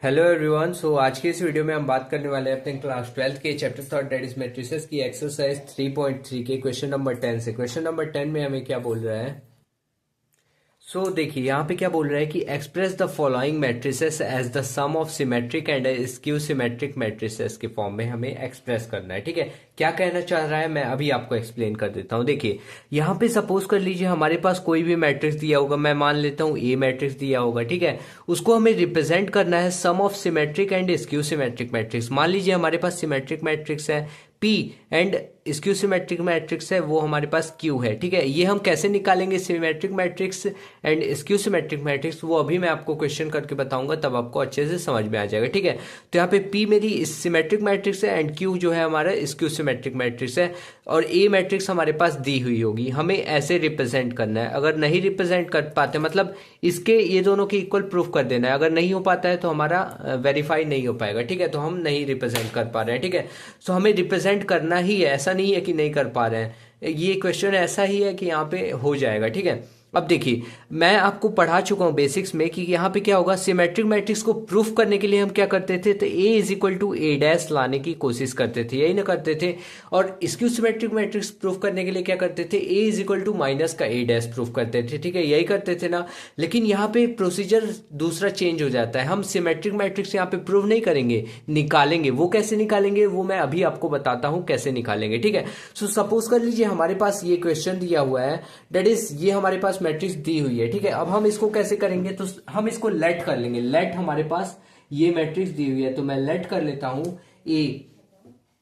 Hello everyone. सो आज की इस वीडियो में हम बात करने वाले हैं अपने क्लास 12th के chapter third that is matrices की एक्सरसाइज 3.3 के क्वेश्चन नंबर 10 से। क्वेश्चन नंबर 10 में हमें क्या बोल रहा है। देखिए यहाँ पे क्या बोल रहा है कि express the following matrices as the sum of symmetric and skew symmetric matrices के फॉर्म में हमें एक्सप्रेस करना है। ठीक है, क्या कहना चाह रहा है मैं अभी आपको एक्सप्लेन कर देता हूँ। देखिए यहाँ पे सपोज कर लीजिए हमारे पास कोई भी मैट्रिक्स दिया होगा, मैं मान लेता हूँ ए मैट्रिक्स दिया होगा। ठीक है, उसको हमें रिप्रेजेंट करना है sum of symmetric and skew symmetric matrix. मान लीजिए हमारे पास सिमेट्रिक मैट्रिक्स है P and skew symmetric matrix है वो हमारे पास Q है। ठीक है, ये हम कैसे निकालेंगे symmetric matrix and skew symmetric matrix, वो अभी मैं आपको क्वेश्चन करके बताऊंगा, तब आपको अच्छे से समझ में आ जाएगा। ठीक है, तो यहाँ पे P मेरी सिमेट्रिक मैट्रिक्स है एंड Q जो है हमारा स्क्यू सिमेट्रिक मैट्रिक्स है, और A मैट्रिक्स हमारे पास दी हुई होगी। हमें ऐसे रिप्रेजेंट करना है। अगर नहीं रिप्रेजेंट कर पाते मतलब इसके ये दोनों के इक्वल प्रूफ कर देना है। अगर नहीं हो पाता है तो हमारा वेरीफाई नहीं हो पाएगा। ठीक है, तो हम नहीं रिप्रेजेंट कर पा रहे हैं। ठीक है, सो हमें रिप्रेजेंट करना ही है, ऐसा नहीं है कि नहीं कर पा रहे हैं। ये क्वेश्चन ऐसा ही है कि यहाँ पे हो जाएगा। ठीक है, अब देखिए मैं आपको पढ़ा चुका हूं बेसिक्स में कि यहाँ पे क्या होगा, सिमेट्रिक मैट्रिक्स को प्रूफ करने के लिए हम क्या करते थे, तो A is equal to A dash लाने की कोशिश करते थे, यही ना करते थे। और स्क्यू सिमेट्रिक मैट्रिक्स प्रूफ करने के लिए क्या करते थे, ए इज इक्वल टू माइनस का ए डैश प्रूफ करते थे। ठीक है, यही करते थे ना। लेकिन यहाँ पे प्रोसीजर दूसरा चेंज हो जाता है। हम सिमेट्रिक मैट्रिक्स यहाँ पे प्रूव नहीं करेंगे, निकालेंगे। वो कैसे निकालेंगे वो मैं अभी आपको बताता हूँ कैसे निकालेंगे। ठीक है, सो सपोज कर लीजिए हमारे पास ये क्वेश्चन दिया हुआ है, दैट इज ये हमारे पास मैट्रिक्स दी हुई है। ठीक है, अब हम इसको कैसे करेंगे, तो हम इसको लेट कर लेंगे। लेट हमारे पास ये मैट्रिक्स दी हुई है तो मैं लेट कर लेता हूं ए।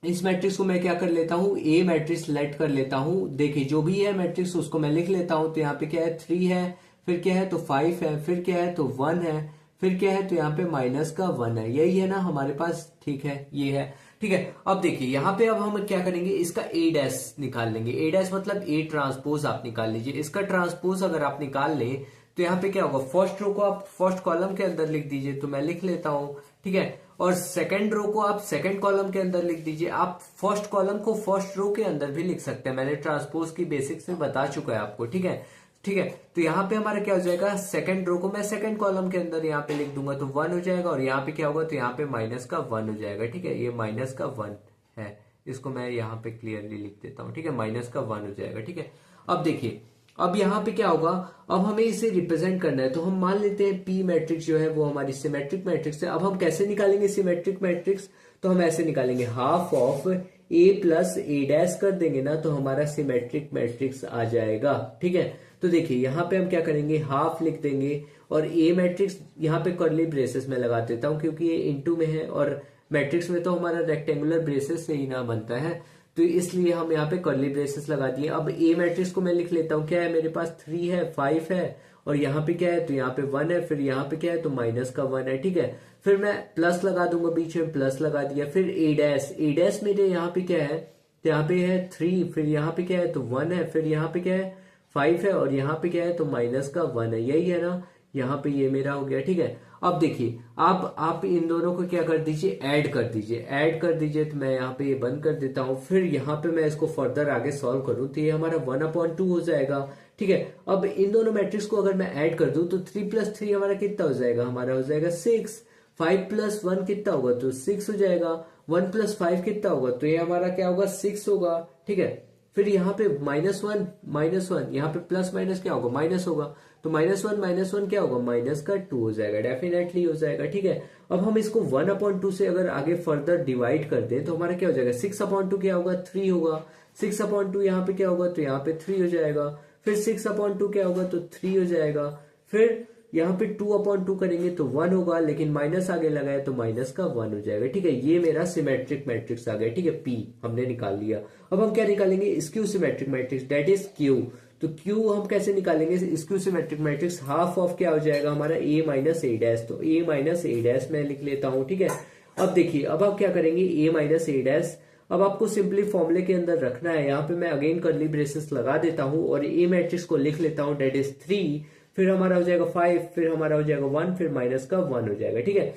इस मैट्रिक्स को मैं क्या कर लेता हूं, ए मैट्रिक्स लेट कर लेता हूं। देखिए जो भी है मैट्रिक्स उसको मैं लिख लेता हूं। तो यहाँ पे क्या है, 3 है, फिर क्या है तो 5 है, फिर क्या है तो 1 है, फिर क्या है तो यहाँ पे माइनस का 1 है। यही है ना हमारे पास। ठीक है, ये है। ठीक है, अब देखिए यहाँ पे अब हम क्या करेंगे, इसका ए डैश निकाल लेंगे। ए डैश मतलब ए ट्रांसपोज आप निकाल लीजिए। इसका ट्रांसपोज अगर आप निकाल लें तो यहाँ पे क्या होगा, फर्स्ट रो को आप फर्स्ट कॉलम के अंदर लिख दीजिए, तो मैं लिख लेता हूं। ठीक है, और सेकंड रो को आप सेकंड कॉलम के अंदर लिख दीजिए। आप फर्स्ट कॉलम को फर्स्ट रो के अंदर भी लिख सकते हैं, मैंने ट्रांसपोज की बेसिक्स में बता चुका है आपको। ठीक है, ठीक है, तो यहाँ पे हमारा क्या हो जाएगा, सेकंड रो को मैं सेकंड कॉलम के अंदर यहाँ पे लिख दूंगा तो 1 हो जाएगा, और यहाँ पे क्या होगा तो यहाँ पे माइनस का 1 हो जाएगा। ठीक है, ये माइनस का 1 है, इसको मैं यहाँ पे क्लियरली लिख देता हूँ। ठीक है, माइनस का 1 हो जाएगा। ठीक है, अब देखिए अब यहाँ पे क्या होगा, अब हमें इसे रिप्रेजेंट करना है। तो हम मान लेते हैं पी मैट्रिक्स जो है वो हमारी सिमेट्रिक मैट्रिक्स है। अब हम कैसे निकालेंगे सिमेट्रिक मैट्रिक्स, तो हम ऐसे निकालेंगे, half of A plus A dash कर देंगे ना तो हमारा सिमेट्रिक मैट्रिक्स आ जाएगा। ठीक है, तो देखिए यहाँ पे हम क्या करेंगे, हाफ लिख देंगे, और ए मैट्रिक्स यहाँ पे कर्ली ब्रेसेस में लगा देता हूँ क्योंकि ये इनटू में है, और मैट्रिक्स में तो हमारा रेक्टेंगुलर ब्रेसेस से ही ना बनता है, तो इसलिए हम यहाँ पे कर्ली ब्रेसेस लगा दिए। अब ए मैट्रिक्स को मैं लिख लेता हूँ, क्या है मेरे पास 3 है, 5 है, और यहाँ पे क्या है तो यहाँ पे 1 है, फिर यहाँ पे क्या है तो माइनस का 1 है। ठीक है, फिर मैं प्लस लगा दूंगा, बीच में प्लस लगा दिया। फिर ए डैश, ए डैश मेरे यहाँ पे क्या है तो यहाँ पे है 3, फिर यहाँ पे क्या है तो 1 है, फिर यहाँ पे क्या है 5 है, और यहाँ पे क्या है तो माइनस का 1 है। यही है ना, यहाँ पे ये मेरा हो गया। ठीक है, अब देखिए आप इन दोनों को क्या कर दीजिए, ऐड कर दीजिए। ऐड कर दीजिए तो मैं यहाँ पे ये बंद कर देता हूँ। फिर यहाँ पे मैं इसको फर्दर आगे सॉल्व करूँ तो ये हमारा 1/2 हो जाएगा। ठीक है, अब इन दोनों मैट्रिक्स को अगर मैं ऐड कर दूं तो 3 + 3 हमारा कितना हो जाएगा, हमारा हो जाएगा 6। 5 + 1 कितना होगा तो 6 हो जाएगा। 1 + 5 कितना होगा तो ये हमारा क्या होगा 6 होगा। ठीक है, फिर यहाँ पे -1 यहाँ पे प्लस माइनस क्या होगा, माइनस होगा, तो -1 क्या होगा, माइनस का 2 हो जाएगा, डेफिनेटली हो जाएगा। ठीक है, अब हम इसको 1/2 से अगर आगे फर्दर डिवाइड कर दें तो हमारा क्या हो जाएगा, 6/2 क्या होगा, 3 होगा। 6/2 यहाँ पे क्या होगा तो यहाँ पे 3 हो जाएगा। फिर 6/2 क्या होगा तो 3 हो जाएगा। फिर यहाँ पे 2/2 करेंगे तो 1 होगा, लेकिन माइनस आगे लगाए तो माइनस का 1 हो जाएगा। ठीक है, ये मेरा सिमेट्रिक मैट्रिक्स आ गया। ठीक है, पी हमने निकाल लिया। अब हम क्या निकालेंगे, skew symmetric matrix, that is Q. तो क्यू हम कैसे निकालेंगे, skew symmetric matrix, half of क्या हो जाएगा हमारा ए माइनस ए डैश, तो ए माइनस ए डैश मैं लिख लेता हूं। ठीक है, अब देखिए अब आप क्या करेंगे, ए माइनस ए डैश अब आपको सिंपली फॉर्मूले के अंदर रखना है। यहाँ पे मैं अगेन कर्ली ब्रेसेस लगा देता हूं और ए मैट्रिक्स को लिख लेता हूं, दैट इज 3, फिर हमारा हो जाएगा 5, फिर हमारा हो जाएगा 1, फिर माइनस का 1 हो जाएगा। ठीक है,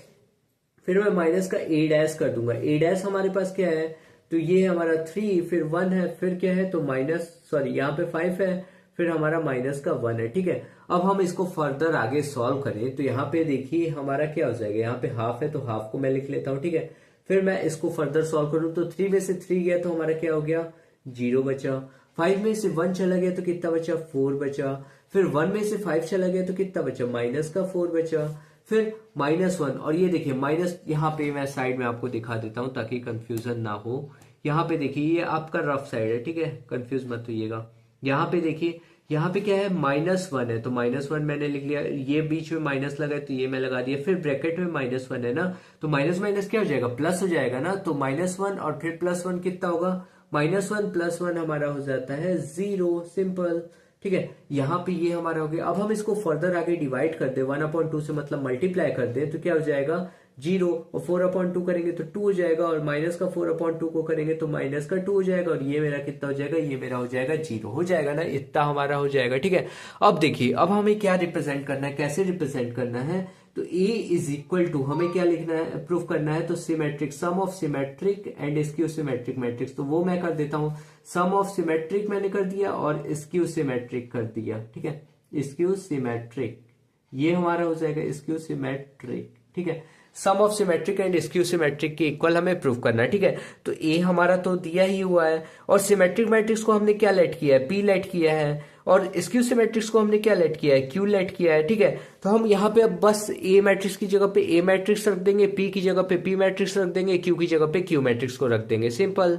फिर मैं माइनस का ए डैश कर दूंगा। ए डैश हमारे पास क्या है तो ये हमारा 3, फिर 1 है, फिर क्या है तो माइनस, सॉरी यहाँ पे 5 है, फिर हमारा माइनस का 1 है, ठीक है। अब हम इसको फर्दर आगे सॉल्व करें तो यहाँ पे देखिए हमारा क्या हो जाएगा, यहाँ पे हाफ है तो हाफ को मैं लिख लेता हूँ, ठीक है। फिर मैं इसको फर्दर सॉल्व करूँ तो 3 में से 3 गया तो हमारा क्या हो गया, 0 बचा। 5 में से 1 चला गया तो कितना बचा, 4 बचा। फिर 1 में से 5 चला गया तो कितना बचा, माइनस का 4 बचा। फिर -1, और ये देखिए माइनस, यहाँ पे मैं साइड में आपको दिखा देता हूं ताकि कंफ्यूजन ना हो। यहाँ पे देखिए ये आपका रफ साइड है, ठीक है, कंफ्यूज मत होइएगा। यहाँ पे देखिए, यहाँ पे क्या है, -1 है तो -1 मैंने लिख लिया। ये बीच में माइनस लगा है तो ये मैं लगा दिया। फिर ब्रैकेट में -1 है ना, तो माइनस माइनस क्या हो जाएगा, प्लस हो जाएगा ना। तो -1 और फिर +1 कितना होगा, -1 + 1 हमारा हो जाता है 0, सिंपल, ठीक है। यहाँ पे ये हमारा हो गया। अब हम इसको फर्दर आगे डिवाइड कर दे, 1/2 से मतलब मल्टीप्लाई कर दे तो क्या हो जाएगा, 0। और 4/2 करेंगे तो 2 हो जाएगा, और माइनस का 4/2 को करेंगे तो माइनस का 2 हो जाएगा, और ये मेरा कितना हो जाएगा, ये मेरा हो जाएगा 0 हो जाएगा ना, इतना हमारा हो जाएगा, ठीक है। अब देखिए, अब हमें क्या रिप्रेजेंट करना है, कैसे रिप्रेजेंट करना है, तो A इज इक्वल टू, हमें क्या लिखना है, प्रूफ करना है, तो symmetric, sum of symmetric and skew symmetric matrix. तो वो मैं कर देता हूं, सम ऑफ सिमेट्रिक मैंने कर दिया और स्क्यू सिमेट्रिक कर दिया, ठीक है। स्क्यू सिमेट्रिक, ये हमारा हो जाएगा स्क्यू सिमेट्रिक, ठीक है। Sum of symmetric and skew symmetric के इक्वल हमें प्रूव करना है, ठीक है। तो ए हमारा तो दिया ही हुआ है, और सिमेट्रिक मैट्रिक्स को हमने क्या लेट किया है, पी लेट किया है, और स्क्यू सिमेट्रिक्स को हमने क्या लेट किया है, क्यू लेट किया है, ठीक है। तो हम यहाँ पे अब बस ए मैट्रिक्स की जगह पे ए मैट्रिक्स रख देंगे, पी की जगह पे पी मैट्रिक्स रख देंगे, क्यू की जगह पे क्यू मैट्रिक्स को रख देंगे, सिंपल।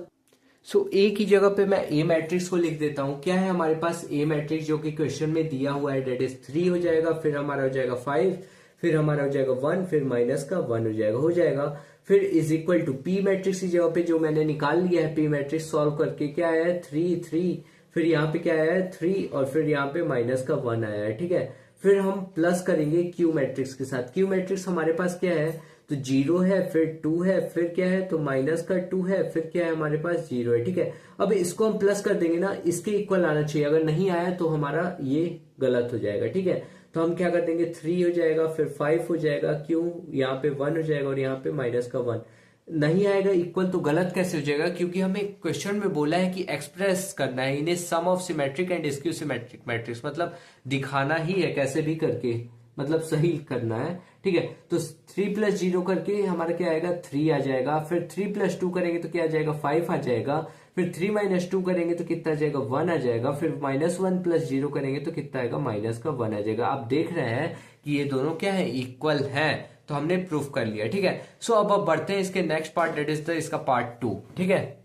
सो ए की जगह पे मैं ए मैट्रिक्स को लिख देता हूं। क्या है हमारे पास, ए मैट्रिक्स जो कि क्वेश्चन में दिया हुआ है, डेट इज 3 हो जाएगा। फिर हमारा हो जाएगा 5, फिर हमारा हो जाएगा 1, फिर माइनस का 1 हो जाएगा। फिर is equal to P matrix की जगह पे जो मैंने निकाल लिया है, पी मैट्रिक्स सॉल्व करके क्या आया है, 3 3, फिर यहाँ पे क्या आया है 3, और फिर यहाँ पे माइनस का 1 आया है, ठीक है। फिर हम प्लस करेंगे क्यू मैट्रिक्स के साथ। क्यू मैट्रिक्स हमारे पास क्या है, तो 0 है, फिर 2 है, फिर क्या है, तो माइनस का 2 है, फिर क्या है हमारे पास 0 है, ठीक है। अब इसको हम प्लस कर देंगे ना, इसके इक्वल आना चाहिए, अगर नहीं आया तो हमारा ये गलत हो जाएगा, ठीक है। तो हम क्या कर देंगे, 3 हो जाएगा, फिर 5 हो जाएगा, क्यों, यहाँ पे 1 हो जाएगा, और यहाँ पे माइनस का 1 नहीं आएगा इक्वल, तो गलत कैसे हो जाएगा, क्योंकि हमें क्वेश्चन में बोला है कि एक्सप्रेस करना है इन्हें sum of symmetric and skew symmetric matrix, मतलब दिखाना ही है कैसे भी करके, मतलब सही करना है, ठीक है। तो 3 + 0 करके हमारा क्या आएगा, 3 आ जाएगा। फिर 3 + 2 करेंगे तो क्या आ जाएगा, 5 आ जाएगा। फिर 3 - 2 करेंगे तो कितना आ जाएगा, 1 आ जाएगा। फिर -1 + 0 करेंगे तो कितना आएगा, माइनस का 1 आ जाएगा। आप देख रहे हैं कि ये दोनों क्या है, इक्वल है, तो हमने प्रूफ कर लिया, ठीक है। सो अब बढ़ते हैं इसके next part, that is the इसका पार्ट 2, ठीक है।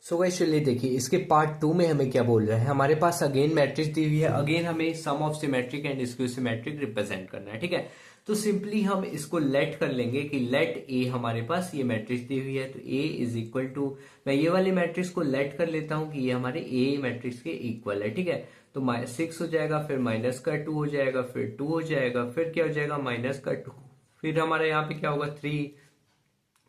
सो गाइस चलिए देखिए, इसके पार्ट 2 में हमें क्या बोल रहा है, हमारे पास अगेन मैट्रिक्स दी हुई है, अगेन हमें sum of symmetric and skew symmetric represent करना है, ठीक है। तो सिंपली हम इसको लेट कर लेंगे कि लेट ए, हमारे पास ये मैट्रिक्स दी हुई है, तो ए इज इक्वल टू, मैं ये वाले मैट्रिक्स को लेट कर लेता हूं कि ये हमारे ए मैट्रिक्स के इक्वल है, ठीक है। तो 6 हो जाएगा, फिर माइनस का 2 हो जाएगा, फिर 2 हो जाएगा, फिर क्या हो जाएगा, माइनस का 2, फिर हमारे यहाँ पे क्या होगा, 3,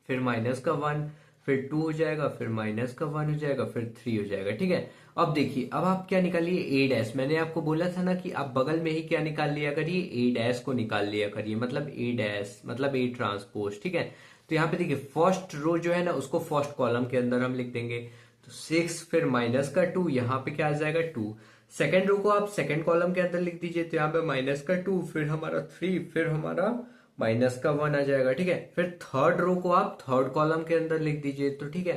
फिर माइनस का 1, फिर 2 हो जाएगा, फिर माइनस का 1 हो जाएगा, फिर 3 हो जाएगा, ठीक है। अब देखिए, अब आप क्या निकालिए, ए डैश, मैंने आपको बोला था ना कि आप बगल में ही क्या निकाल लिया करिए, ए डैश को निकाल लिया करिए, मतलब ए डैश मतलब ए ट्रांसपोज, ठीक है। तो यहाँ पे देखिए फर्स्ट रो जो है ना, उसको फर्स्ट कॉलम के अंदर हम लिख देंगे, तो 6, फिर माइनस का 2, यहाँ पे क्या आ जाएगा 2। सेकेंड रो को आप सेकेंड कॉलम के अंदर लिख दीजिए, तो यहाँ पे माइनस का 2, फिर हमारा 3, फिर हमारा माइनस का 1 आ जाएगा, ठीक है। फिर थर्ड रो को आप थर्ड कॉलम के अंदर लिख दीजिए, तो ठीक है।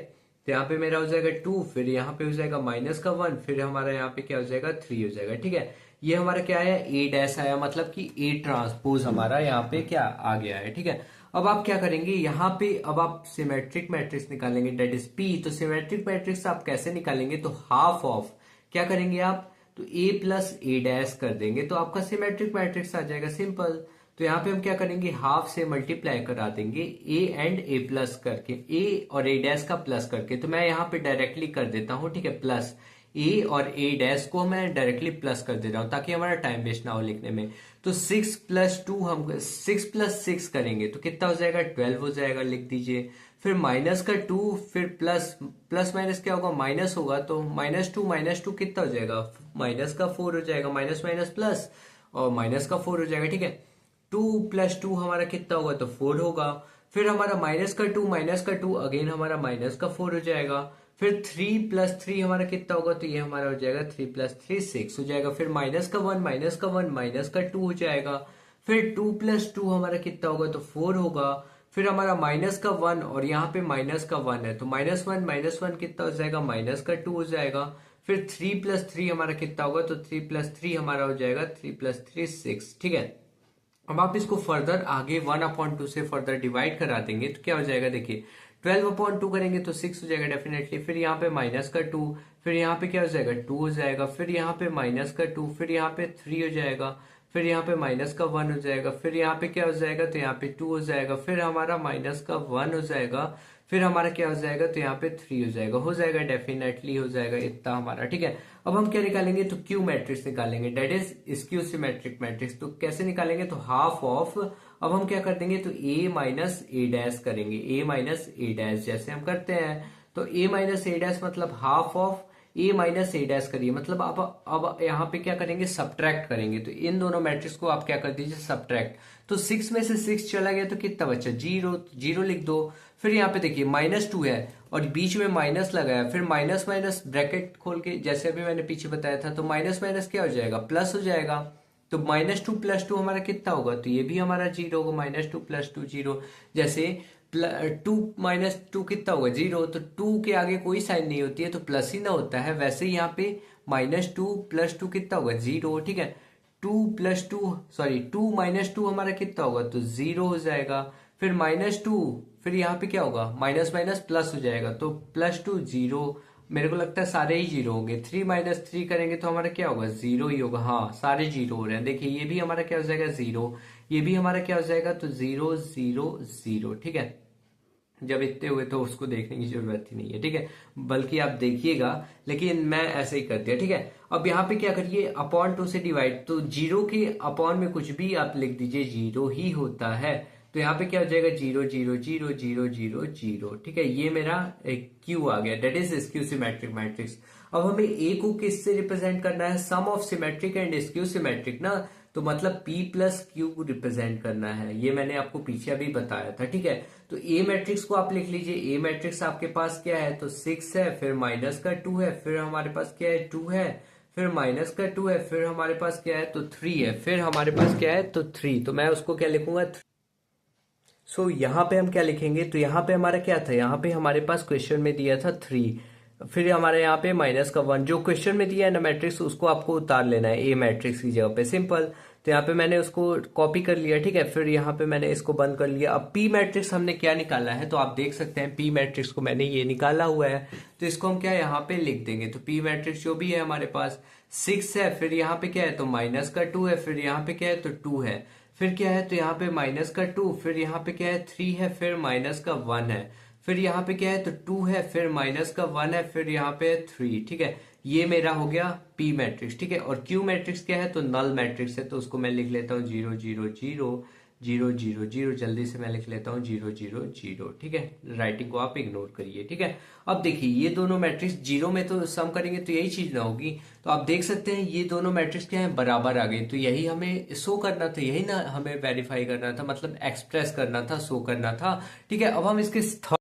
तो यहाँ पे मेरा हो जाएगा 2, फिर यहाँ पे हो जाएगा माइनस का 1, फिर हमारा यहाँ पे क्या हो जाएगा 3 हो जाएगा, ठीक है। ये हमारा क्या आया, ए डैश आया, मतलब कि ए ट्रांसपोज हमारा यहाँ पे क्या आ गया है, ठीक है। अब आप क्या करेंगे, यहाँ पे अब आप सिमेट्रिक मैट्रिक्स निकालेंगे, डेट इज पी। तो सिमेट्रिक मैट्रिक्स आप कैसे निकालेंगे, तो हाफ ऑफ क्या करेंगे आप, तो ए प्लस ए डैश कर देंगे, तो आपका सिमेट्रिक मैट्रिक्स आ जाएगा, सिंपल। तो यहाँ पे हम क्या करेंगे, हाफ से मल्टीप्लाई करा देंगे ए एंड ए प्लस करके, ए और ए डैश का प्लस करके। तो मैं यहाँ पे डायरेक्टली कर देता हूँ, ठीक है, प्लस ए और ए डैश को मैं डायरेक्टली प्लस कर दे रहा हूँ ताकि हमारा टाइम वेस्ट ना हो लिखने में। तो 6 + 2 हम 6 + 6 करेंगे तो कितना हो जाएगा, 12 हो जाएगा, लिख दीजिए। फिर माइनस का 2, फिर प्लस माइनस क्या होगा, माइनस होगा, तो -2 कितना हो जाएगा, माइनस का 4 हो जाएगा, माइनस माइनस प्लस, और माइनस का 4 हो जाएगा, ठीक है। 2 + 2 हमारा कितना होगा, तो 4 होगा। फिर हमारा -2 अगेन हमारा -4 हो जाएगा। फिर 3 + 3 हमारा कितना होगा, तो ये हमारा हो जाएगा 3 + 3 6 हो जाएगा। फिर -1 -1 -2 हो जाएगा। फिर 2 + 2 हमारा कितना होगा, तो 4 होगा। फिर हमारा -1 और यहाँ पे -1 है, तो -1 कितना हो जाएगा, -2 हो जाएगा। फिर 3 + 3 हमारा कितना होगा, तो 3 + 3 हमारा हो जाएगा 3 + 3 6, ठीक है। अब आप इसको फर्दर आगे 1/2 से फर्दर डिवाइड करा देंगे तो क्या हो जाएगा, देखिए 12/2 करेंगे तो 6 हो जाएगा डेफिनेटली। फिर यहाँ पे -2, फिर यहाँ पे क्या हो जाएगा, 2 हो जाएगा। फिर यहाँ पे -2, फिर यहाँ पे 3 हो जाएगा। फिर यहाँ पे -1 हो जाएगा। फिर यहाँ पे क्या हो जाएगा, तो यहाँ पे 2 हो जाएगा। फिर हमारा -1 हो जाएगा। फिर हमारा क्या हो जाएगा, तो यहाँ पे 3 हो जाएगा डेफिनेटली हो जाएगा इतना हमारा, ठीक है। अब हम क्या निकालेंगे, तो क्यू मैट्रिक्स निकालेंगे, that is skew symmetric matrix. तो कैसे निकालेंगे, तो हाफ ऑफ, अब हम क्या कर देंगे, तो a माइनस ए डैश करेंगे, a माइनस ए डैश जैसे हम करते हैं। तो a माइनस ए डैश मतलब half of a minus A dash करिए, मतलब अब यहाँ पे क्या करेंगे, सब्ट्रैक्ट करेंगे। तो इन दोनों मैट्रिक्स को आप क्या कर दीजिए, सब्ट्रैक्ट। तो 6 में से 6 चला गया तो कितना बचा, 0, 0 लिख दो। फिर यहाँ पे देखिए -2 है और बीच में माइनस लगाया, फिर माइनस माइनस ब्रैकेट खोल के, जैसे अभी मैंने पीछे बताया था, तो माइनस माइनस क्या हो जाएगा, प्लस हो जाएगा। तो -2 + 2 हमारा कितना होगा, तो ये भी हमारा 0 होगा, -2 + 2 0। जैसे 2 - 2 कितना होगा, 0। तो 2 के आगे कोई साइन नहीं होती है तो प्लस ही ना होता है, वैसे ही यहाँ पे -2 + 2 कितना होगा, 0, ठीक है। 2 - 2 हमारा कितना होगा, तो 0 हो जाएगा। फिर -2, फिर यहाँ पे क्या होगा, माइनस माइनस प्लस हो जाएगा, तो +2 0। मेरे को लगता है सारे ही 0 होंगे। 3 - 3 करेंगे तो हमारा क्या होगा, 0 ही होगा। हाँ, सारे 0 हो रहे हैं, देखिए ये भी हमारा क्या हो जाएगा, 0। ये भी हमारा क्या हो जाएगा, तो 0 0 0, ठीक है। जब इतने हुए तो उसको देखने की जरूरत ही नहीं है, ठीक है, बल्कि आप देखिएगा, लेकिन मैं ऐसे ही कर दिया, ठीक है। अब यहाँ पे क्या करिए, अपॉन 2 से डिवाइड, तो 0 के अपॉन में कुछ भी आप लिख दीजिए, 0 ही होता है। तो यहाँ पे क्या हो जाएगा, 0 0 0 0 0 0, ठीक है। ये मेरा एक क्यू आ गया, that is skew symmetric matrix. अब हमें ए को किससे रिप्रेजेंट करना है, sum of symmetric and skew symmetric ना, तो मतलब P + Q रिप्रेजेंट करना है, ये मैंने आपको पीछे अभी बताया था, ठीक है। तो ए मैट्रिक्स को आप लिख लीजिए, ए मैट्रिक्स आपके पास क्या है, तो 6 है, फिर -2 है, फिर हमारे पास क्या है, 2 है, फिर -2 है, फिर हमारे पास क्या है, तो 3 है, फिर हमारे पास क्या है, तो 3। तो मैं उसको क्या लिखूंगा, यहाँ पे हम क्या लिखेंगे, तो यहाँ पे हमारा क्या था, यहाँ पे हमारे पास क्वेश्चन में दिया था 3, फिर हमारे यहाँ पे -1, जो क्वेश्चन में दिया है ना मैट्रिक्स, उसको आपको उतार लेना है ए मैट्रिक्स की जगह पे, सिंपल। तो यहाँ पे मैंने उसको कॉपी कर लिया, ठीक है। फिर यहाँ पे मैंने इसको बंद कर लिया। अब पी मैट्रिक्स हमने क्या निकाला है, तो आप देख सकते हैं पी मैट्रिक्स को मैंने ये निकाला हुआ है, तो इसको हम क्या यहाँ पे लिख देंगे। तो पी मैट्रिक्स जो भी है हमारे पास 6 है, फिर यहाँ पे क्या है, तो -2 है, फिर यहाँ पे क्या है, तो 2 है, फिर क्या है, तो यहाँ पे -2, फिर यहाँ पे क्या है, 3 है, फिर -1 है, फिर यहाँ पे क्या है, तो 2 है, फिर -1 है, फिर यहाँ पे 3, ठीक है। ये मेरा हो गया पी मैट्रिक्स, ठीक है। और क्यू मैट्रिक्स क्या है, तो नल मैट्रिक्स है, तो उसको मैं लिख लेता हूँ 0 0 0 0 0 0, जल्दी से मैं लिख लेता हूँ 0 0 0, ठीक है। राइटिंग को आप इग्नोर करिए, ठीक है। अब देखिए ये दोनों मैट्रिक्स 0 में तो सम करेंगे तो यही चीज ना होगी, तो आप देख सकते हैं ये दोनों मैट्रिक्स क्या है, बराबर आ गए। तो यही हमें शो करना था, यही ना हमें वेरीफाई करना था, मतलब एक्सप्रेस करना था, शो करना था, ठीक है। अब हम इसके